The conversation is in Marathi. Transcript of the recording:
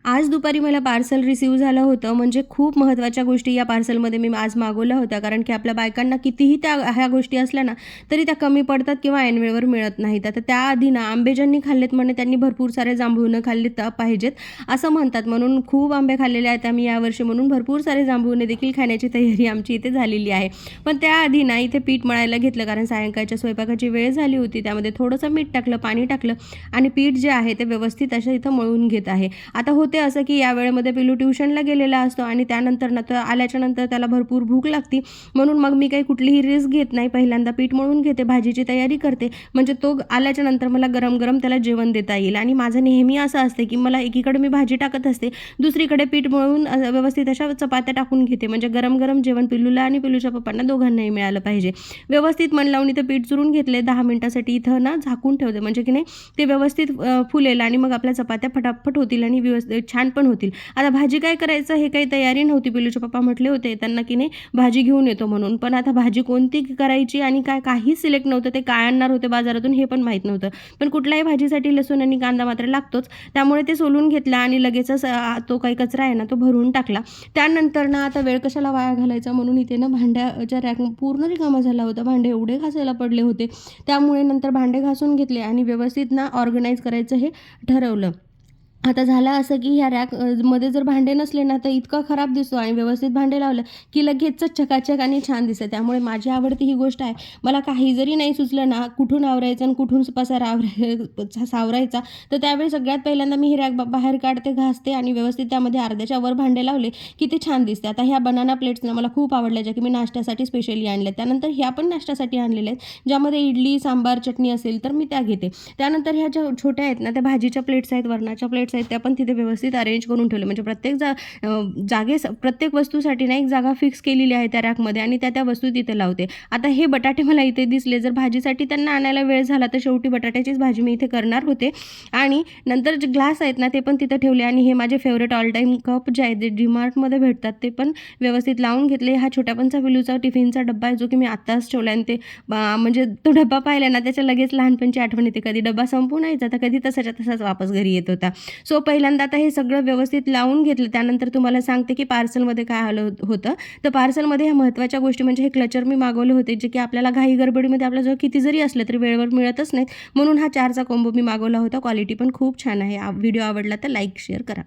आज दुपारी मला पार्सल रिसीव्ह झालं होतं. म्हणजे खूप महत्त्वाच्या गोष्टी या पार्सलमध्ये मी आज मागवल्या होत्या. कारण की आपल्या बायकांना कितीही ह्या गोष्टी असल्या ना, तरी त्या कमी पडतात किंवा ऐनवेळेवर मिळत नाहीत. आता त्याआधी ना आंबे ज्यांनी खाल्लेत म्हणे त्यांनी भरपूर सारे जांभूळं खाल्लीत पाहिजेत असं म्हणतात. म्हणून खूप आंबे खाल्लेले आहेत आम्ही यावर्षी, म्हणून भरपूर सारे जांभूळं देखील खाण्याची तयारी आमची इथे झालेली आहे. पण त्याआधी ना इथे पीठ मळायला घेतलं, कारण सायंकाळच्या स्वयंपाकाची वेळ झाली होती. त्यामध्ये थोडंसं मीठ टाकलं, पाणी टाकलं आणि पीठ जे आहे ते व्यवस्थित असं इथं मळून घेत आहे. आता होते असं की या वेळेमध्ये पिलू ट्युशनला गेलेला असतो आणि त्यानंतर ना तो आल्याच्या नंतर त्याला भरपूर भूक लागते. म्हणून मग मी काही कुठलीही रिस्क घेत नाही. पहिल्यांदा पीठ मळून घेते, भाजीची तयारी करते, म्हणजे तो आल्याच्या नंतर मला गरम गरम त्याला जेवण देता येईल. आणि माझं नेहमी असं असते की मला एकीकडे मी भाजी टाकत असते, दुसरीकडे पीठ मळून व्यवस्थित अशा चपात्या टाकून घेते, म्हणजे गरम गरम जेवण पिलूला आणि पिलूच्या पप्पांना दोघांनाही मिळालं पाहिजे. व्यवस्थित मन लावून इथं पीठ चुरून घेतले, 10 मिनिटासाठी इथं ना झाकून ठेवते, म्हणजे की नाही ते व्यवस्थित फुलेल आणि मग आपल्या चपात्या फटाफट होतील आणि व्यवस्थित छान पण होतील. आता भाजी काय करायचं हे काही तयारी नव्हती. पिलूचे पप्पा म्हटले होते त्यांना की नाही भाजी घेऊन येतो म्हणून, पण आता भाजी कोणती करायची आणि काय काहीच सिलेक्ट नव्हतं. ते काय आणणार होते बाजारातून हे पण माहीत नव्हतं. पण कुठल्याही भाजीसाठी लसूण आणि कांदा मात्र लागतोच, त्यामुळे ते सोलून घेतला आणि लगेचच तो काही कचरा आहे ना तो भरून टाकला. त्यानंतर ना आता वेळ कशाला वाया घालायचा म्हणून इथे ना भांड्याच्या रॅक पूर्ण रिकामा झाला होता. भांडे एवढे घासायला पडले होते, त्यामुळे नंतर भांडे घासून घेतले आणि व्यवस्थित ना ऑर्गनाईज करायचं हे ठरवलं. आता झालं असं की ह्या मध्ये जर भांडे नसले ना तर इतका खराब दिसतो, आणि व्यवस्थित भांडे लावलं की लगेच चकाचक आणि छान दिसतं. त्यामुळे माझी आवडती ही गोष्ट आहे. मला काही जरी नाही सुचलं ना कुठून आवरायचं आणि कुठून पसारा सावरायचा, तर त्यावेळी सगळ्यात पहिल्यांदा मी ही रॅक बाहेर काढते, घासते आणि व्यवस्थित त्यामध्ये अर्ध्याच्या वर भांडे लावले की ते छान दिसते. आता ह्या बनाना प्लेट्स ना मला खूप आवडल्या, ज्या की मी नाश्त्यासाठी स्पेशली आणल्या. त्यानंतर ह्या पण नाश्त्यासाठी आणलेल्या आहेत, ज्यामध्ये इडली सांबार चटणी असेल तर मी त्या घेते. त्यानंतर ह्या ज्या छोट्या आहेत ना त्या भाजीच्या प्लेट्स आहेत, वरणाच्या प्लेट्स आहेत, त्या पण तिथे व्यवस्थित अरेंज करून ठेवले. म्हणजे प्रत्येक प्रत्येक वस्तूसाठी ना एक जागा फिक्स केलेली आहे त्या रॅकमध्ये आणि त्या वस्तू तिथे लावते. आता हे बटाटे मला इथे दिसले, जर भाजीसाठी त्यांना आणायला वेळ झाला तर शेवटी बटाट्याचीच भाजी मी इथे करणार होते. आणि नंतर जे ग्लास आहेत ना ते पण तिथे ठेवले, आणि हे माझे फेवरेट ऑल टाईम कप जे आहेत जे डीमार्टमध्ये भेटतात ते पण व्यवस्थित लावून घेतले. हा छोट्यापणचा पिलूचा टिफिनचा डब्बा आहे, जो की मी आत्ताच ठेवला, आणि ते म्हणजे तो डब्बा पाहिला ना त्याच्या लगेच लहानपणची आठवण येते. कधी डब्बा संपून यायचा तर कधी तसाच्या तसाच वापस घरी येत होता. सो पहिल्यांदा आता हे सगळं व्यवस्थित लावून घेतलं. त्यानंतर तुम्हाला सांगते की पार्सलमध्ये काय आलं होतं. तर पार्सलमध्ये ह्या महत्त्वाच्या गोष्टी म्हणजे हे क्लचर मी मागवले होते, जे की आपल्याला घाई गडबडीमध्ये आपल्याजवळ किती जरी असलं तरी वेळेवर मिळतच नाहीत, म्हणून हा 4चा कॉम्बो मी मागवला होता. क्वालिटी पण खूप छान आहे. व्हिडिओ आवडला तर लाईक शेअर करा.